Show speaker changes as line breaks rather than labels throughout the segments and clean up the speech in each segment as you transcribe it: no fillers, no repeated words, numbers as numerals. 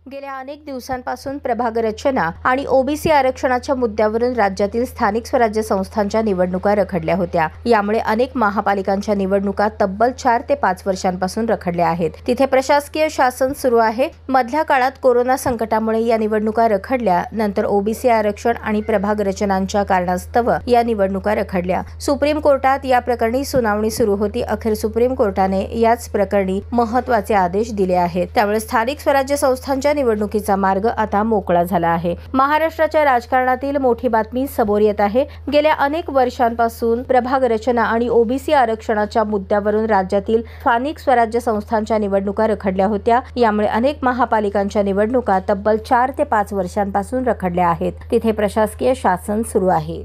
गेल्या अनेक दिवसांपासून प्रभाग रचना आणि ओबीसी आरक्षणाच्या मुद्द्यावरून राज्यातील स्थानिक स्वराज्य संस्थांच्या निवडणुका रखडल्या होत्या। यामुळे अनेक महापालिकांच्या निवडणुका तब्बल 4 ते 5 वर्षांपासून रखडल्या आहेत। तिथे प्रशासकीय शासन सुरू आहे। मधल्या काळात कोरोना संकटामुळे या निवडणुका रखडल्या। नंतर ओबीसी आरक्षण आणि प्रभाग रचनांच्या कारणास्तव या निवडणुका रखडल्या। सुप्रीम कोर्टात या प्रकरणी सुनावणी सुरू होती। अखेर सुप्रीम कोर्टाने याच प्रकरणी महत्त्वाचे आदेश दिले आहेत। त्यामुळे स्थानिक स्वराज्य संस्थांच्या निवडणुकीचा मार्ग आता मोकळा झाला आहे। महाराष्ट्राच्या राजकारणातील मोठी बातमी समोर येत आहे। गेल्या अनेक वर्षांपासून प्रभाग रचना आणि ओबीसी आरक्षणाच्या मुद्द्यावरून राज्यातील स्थानिक स्वराज्य संस्थांच्या निवडणुका रखडल्या होत्या। यामुळे अनेक महापालिकांच्या निवडणुका तब्बल 4 ते 5 वर्षांपासून रखडल्या आहेत। तिथे प्रशासकीय शासन सुरू आहे।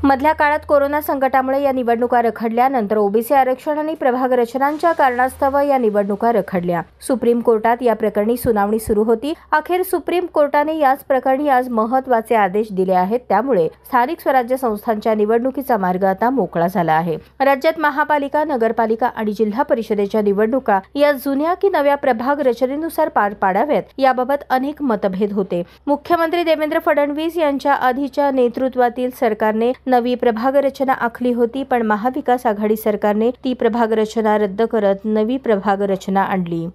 मधल्या काळात कोरोना संकटामुळे या निवडणुका रखडल्या। नंतर ओबीसी आरक्षण आणि प्रभाग रचनांच्या कारणास्तव या निवडणुका रखडल्या। सुप्रीम कोर्टात या प्रकरणी सुनावणी सुरू होती। अखेर सुप्रीम कोर्टाने याच प्रकरणी आज महत्त्वाचे आदेश दिले आहेत। त्यामुळे स्थानिक स्वराज्य संस्थांच्या निवडणुकीचा मार्ग आता मोकळा झाला आहे। राज्यात महापालिका, नगरपालिका आणि जिल्हा परिषदेच्या निवडणुका या जुन्या की नव्या प्रभाग रचनेनुसार पार पाडाव्यात याबाबत अनेक मतभेद होते। मुख्यमंत्री देवेंद्र फडणवीस यांच्या आधीच्या नेतृत्वातील सरकारने नवी प्रभाग रचना आखली होती, पण महाविकास आघाडी सरकारने ती प्रभाग रचना रद्द करत नवी प्रभाग रचना आणली।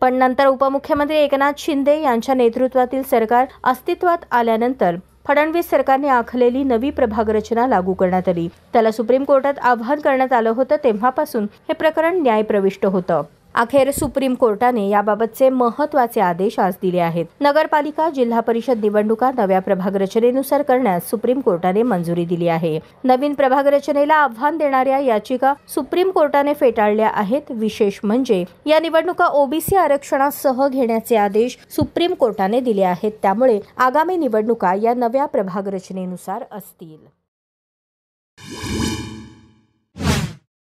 पण नंतर उपमुख्यमंत्री एकनाथ शिंदे यांच्या नेतृत्वातील सरकार अस्तित्वात आल्यानंतर फडणवीस सरकारने आखलेली नवी प्रभाग रचना लागू करण्यात आली। त्याला सुप्रीम कोर्टात आव्हान करण्यात आलं होतं। तेव्हापासून हे प्रकरण न्यायप्रविष्ट होतं। अखेर सुप्रीम कोर्टाने याबाबतचे महत्त्वाचे आदेश आज दिले आहेत। नगरपालिका, जिल्हा परिषद निवडणुका नव्या प्रभाग रचनेनुसार करण्यास सुप्रीम कोर्टाने मंजुरी दिली आहे। नवीन प्रभाग रचनेला आव्हान देणाऱ्या याचिका सुप्रीम कोर्टाने फेटाळल्या आहेत। विशेष म्हणजे या निवडणुका ओबीसी आरक्षणासह घेण्याचे आदेश सुप्रीम कोर्टाने दिले आहेत। त्यामुळे आगामी निवडणुका या नव्या प्रभाग रचनेनुसार असतील।